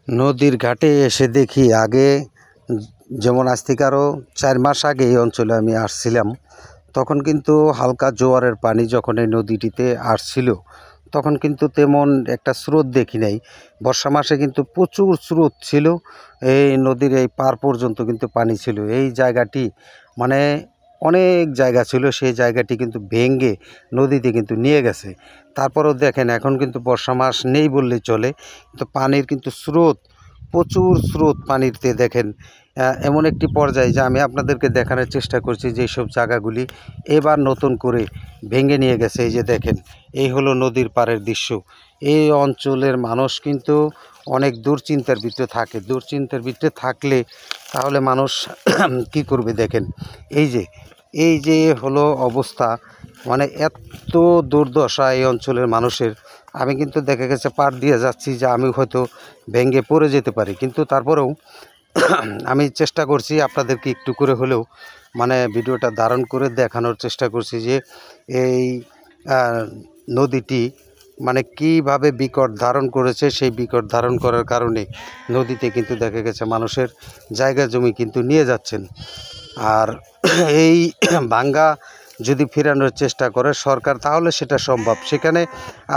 নদীর ঘাটে এসে দেখি আগে যেমন আজ থেকে আরও 4 মাস আগে এই অঞ্চলে আমি আসছিলাম, তখন কিন্তু হালকা জোয়ারের পানি যখন এই নদীটিতে আসছিল তখন কিন্তু তেমন একটা স্রোত দেখি নাই। বর্ষা মাসে কিন্তু প্রচুর স্রোত ছিল, এই নদীর এই পার পর্যন্ত কিন্তু পানি ছিল। এই জায়গাটি মানে অনেক জায়গা ছিল, সেই জায়গাটি কিন্তু ভেঙে নদীতে কিন্তু নিয়ে গেছে। তারপরেও দেখেন এখন কিন্তু বর্ষা মাস নেই বললেই চলে, কিন্তু পানির কিন্তু স্রোত, প্রচুর স্রোত পানিতে। দেখেন এমন একটি পর্যায়ে যে আমি আপনাদেরকে দেখানোর চেষ্টা করছি যে সব জায়গাগুলি এবার নতুন করে ভেঙে নিয়ে গেছে। এই যে দেখেন, এই হলো নদীর পাড়ের দৃশ্য। এই অঞ্চলের মানুষ কিন্তু অনেক দুশ্চিন্তার ভিতরে থাকে। দুশ্চিন্তার ভিতরে থাকলে তাহলে মানুষ কি করবে? দেখেন এই যে হলো অবস্থা, মানে এত দুর্দশা এই অঞ্চলের মানুষের। আমি কিন্তু দেখা গেছে পার দিয়ে যাচ্ছি যে আমি হয়তো ভেঙে পড়ে যেতে পারি, কিন্তু তারপরেও আমি চেষ্টা করছি আপনাদেরকে একটু করে হলেও মানে ভিডিওটা ধারণ করে দেখানোর চেষ্টা করছি যে এই নদীটি মানে কীভাবে বিকট ধারণ করেছে। সেই বিকট ধারণ করার কারণে নদীতে কিন্তু দেখা গেছে মানুষের জায়গা জমি কিন্তু নিয়ে যাচ্ছেন। আর এই ভাঙ্গা যদি ফেরানোর চেষ্টা করে সরকার তাহলে সেটা সম্ভব। সেখানে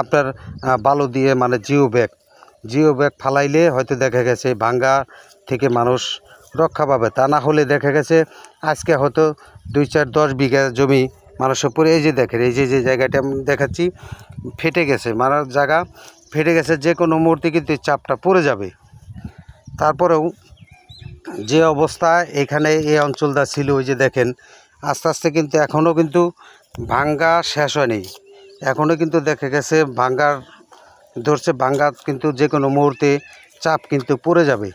আপনার বালু দিয়ে মানে জিও ব্যাগ ফালাইলে হয়তো দেখা গেছে ভাঙ্গা থেকে মানুষ রক্ষা পাবে। তা না হলে দেখা গেছে আজকে হয়তো 2-4-10 বিঘা জমি মানুষের পরে, এই যে দেখেন এই যে জায়গাটা আমি দেখাচ্ছি ফেটে গেছে, মারার জায়গা ফেটে গেছে, যে কোনো মুহূর্তে কিন্তু চাপটা পড়ে যাবে। তারপরেও যে অবস্থা এখানে এই অঞ্চলটা ছিল, ওই যে দেখেন আস্তে আস্তে কিন্তু এখনও কিন্তু ভাঙ্গা শেষ হয়নি, এখনও কিন্তু দেখা গেছে ভাঙ্গার ধরছে, ভাঙ্গা কিন্তু যে কোনো মুহূর্তে চাপ কিন্তু পড়ে যাবে।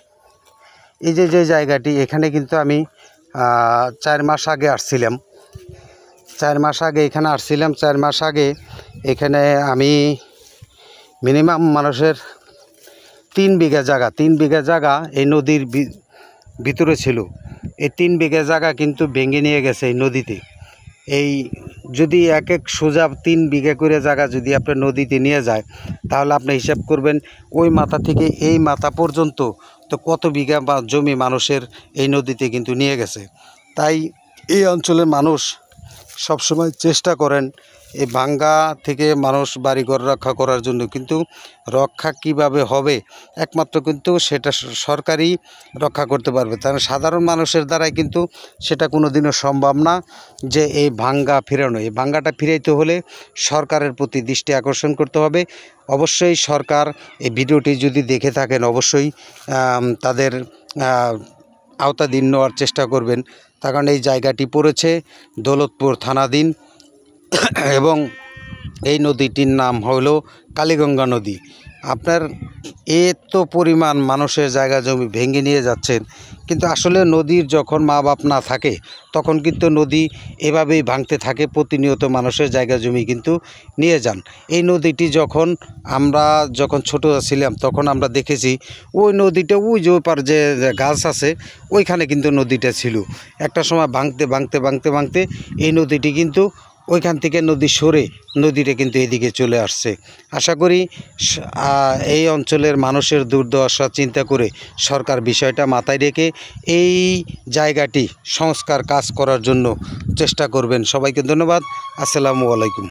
এই যে জায়গাটি, এখানে কিন্তু আমি 4 মাস আগে আসছিলাম, 4 মাস আগে এখানে আসছিলাম। 4 মাস আগে এখানে আমি মিনিমাম মানুষের 3 বিঘা জায়গা এই নদীর ভিতরে ছিল। এই 3 বিঘা জায়গা কিন্তু ভেঙে নিয়ে গেছে এই নদীতে। এই যদি এক সোজা 3 বিঘা করে জায়গা যদি আপনার নদীতে নিয়ে যায় তাহলে আপনি হিসাব করবেন ওই মাথা থেকে এই মাথা পর্যন্ত তো কত বিঘা বা জমি মানুষের এই নদীতে কিন্তু নিয়ে গেছে। তাই এই অঞ্চলের মানুষ সবসময় চেষ্টা করেন এই ভাঙ্গা থেকে মানুষ বাড়িঘর রক্ষা করার জন্য, কিন্তু রক্ষা কিভাবে হবে একমাত্র কিন্তু সেটা সরকারই রক্ষা করতে পারবে। তার সাধারণ মানুষের দ্বারাই কিন্তু সেটা কোনো দিনও সম্ভব না যে এই ভাঙ্গা ফেরানো। এই ভাঙ্গাটা ফিরাইতে হলে সরকারের প্রতি দৃষ্টি আকর্ষণ করতে হবে। অবশ্যই সরকার এই ভিডিওটি যদি দেখে থাকেন অবশ্যই তাদের আওতাধীন নেওয়ার চেষ্টা করবেন। তার কারণ এই জায়গাটি পড়েছে দৌলতপুর থানাধীন এবং এই নদীটির নাম হলো কালীগঙ্গা নদী। আপনার এত পরিমাণ মানুষের জায়গা জমি ভেঙে নিয়ে যাচ্ছেন, কিন্তু আসলে নদীর যখন মা বাপ না থাকে তখন কিন্তু নদী এভাবেই ভাঙতে থাকে, প্রতিনিয়ত মানুষের জায়গা জমি কিন্তু নিয়ে যান। এই নদীটি আমরা যখন ছোটো ছিলাম তখন আমরা দেখেছি ওই নদীটা ওই যে ওপার যে গাছ আছে ওইখানে কিন্তু নদীটা ছিল। একটা সময় ভাঙতে এই নদীটি কিন্তু ওইখান থেকে নদী সরে নদীটা কিন্তু এদিকে চলে আসছে। আশা করি এই অঞ্চলের মানুষের দুর্দশা চিন্তা করে সরকার বিষয়টা মাথায় রেখে এই জায়গাটি সংস্কার কাজ করার জন্য চেষ্টা করবেন। সবাইকে ধন্যবাদ। আসসালামু আলাইকুম।